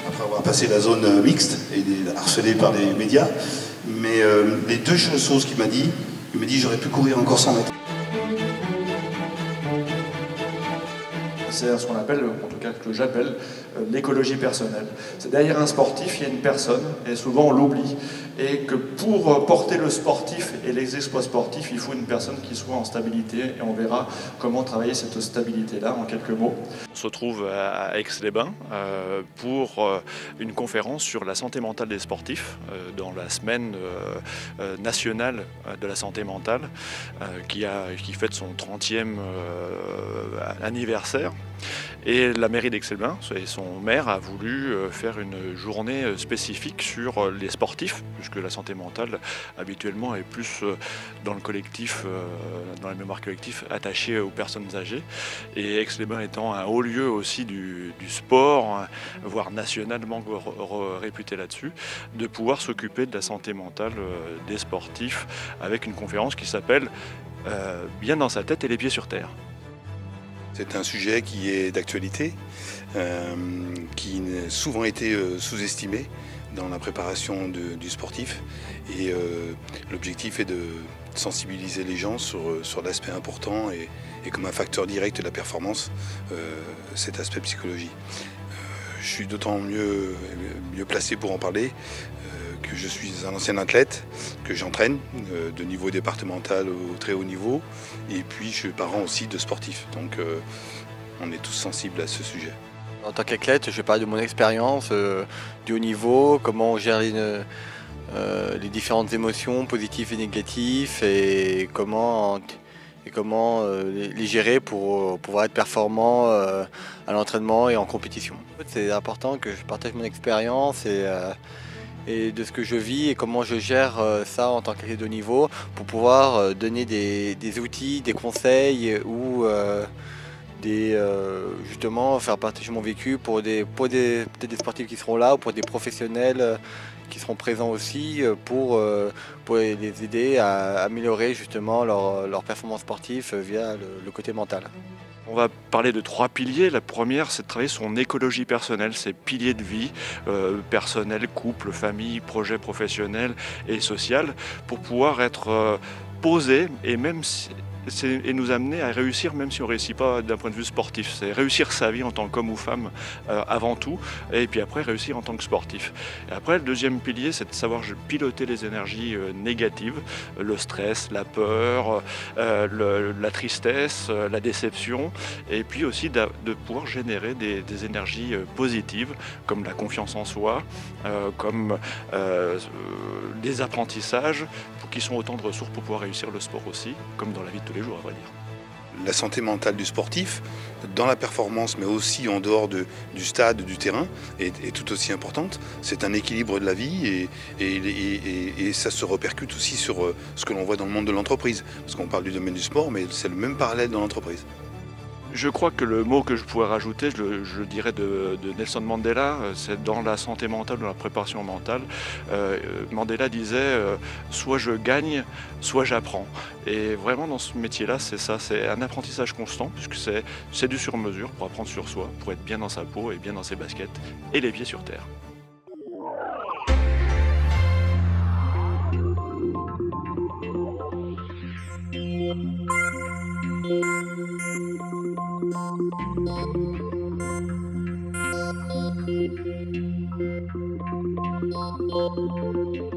Après avoir passé la zone mixte et harcelé par les médias, mais les deux choses qu'il m'a dit, il m'a dit j'aurais pu courir encore 100 mètres. C'est ce qu'on appelle, en tout cas que j'appelle, l'écologie personnelle. C'est derrière un sportif, il y a une personne, et souvent on l'oublie. Et que pour porter le sportif et les exploits sportifs, il faut une personne qui soit en stabilité, et on verra comment travailler cette stabilité-là en quelques mots. On se trouve à Aix-les-Bains pour une conférence sur la santé mentale des sportifs dans la semaine nationale de la santé mentale qui fête son 30e anniversaire. Et la mairie d'Aix-les-Bains et son maire a voulu faire une journée spécifique sur les sportifs, puisque la santé mentale habituellement est plus dans le collectif, dans la mémoire collective, attachée aux personnes âgées. Et Aix-les-Bains étant un haut lieu aussi du sport, voire nationalement réputé là-dessus, de pouvoir s'occuper de la santé mentale des sportifs avec une conférence qui s'appelle Bien dans sa tête et les pieds sur terre. C'est un sujet qui est d'actualité, qui a souvent été sous-estimé dans la préparation du sportif. Et l'objectif est de sensibiliser les gens sur l'aspect important et comme un facteur direct de la performance, cet aspect psychologie. Je suis d'autant mieux placé pour en parler que je suis un ancien athlète, que j'entraîne de niveau départemental au très haut niveau, et puis je suis parent aussi de sportifs, donc on est tous sensibles à ce sujet. En tant qu'athlète, je parle de mon expérience du haut niveau, comment on gère les différentes émotions positives et négatives, et comment les gérer pour pouvoir être performant à l'entraînement et en compétition. C'est important que je partage mon expérience et de ce que je vis et comment je gère ça en tant qu'athlète de haut niveau pour pouvoir donner des outils, des conseils ou justement faire partager mon vécu pour peut-être des sportifs qui seront là ou pour des professionnels qui seront présents aussi pour les aider à améliorer justement leur performance sportive via le côté mental. On va parler de 3 piliers. La première, c'est de travailler son écologie personnelle, ses piliers de vie, personnel, couple, famille, projet professionnel et social, pour pouvoir être posé et nous amener à réussir même si on ne réussit pas d'un point de vue sportif. C'est réussir sa vie en tant qu'homme ou femme avant tout, et puis après réussir en tant que sportif. Et après, le deuxième pilier, c'est de savoir piloter les énergies négatives, le stress, la peur, la tristesse, la déception, et puis aussi de pouvoir générer des énergies positives, comme la confiance en soi, comme des apprentissages, qui sont autant de ressources pour pouvoir réussir le sport aussi, comme dans la vie de tous les jours, à vrai dire. La santé mentale du sportif, dans la performance, mais aussi en dehors du stade, du terrain, est tout aussi importante. C'est un équilibre de la vie et ça se répercute aussi sur ce que l'on voit dans le monde de l'entreprise. Parce qu'on parle du domaine du sport, mais c'est le même parallèle dans l'entreprise. Je crois que le mot que je pourrais rajouter, je dirais de Nelson Mandela, c'est dans la santé mentale, dans la préparation mentale. Mandela disait soit je gagne, soit j'apprends. Et vraiment dans ce métier-là, c'est ça, c'est un apprentissage constant, puisque c'est du sur-mesure pour apprendre sur soi, pour être bien dans sa peau et bien dans ses baskets et les pieds sur terre. Thank you.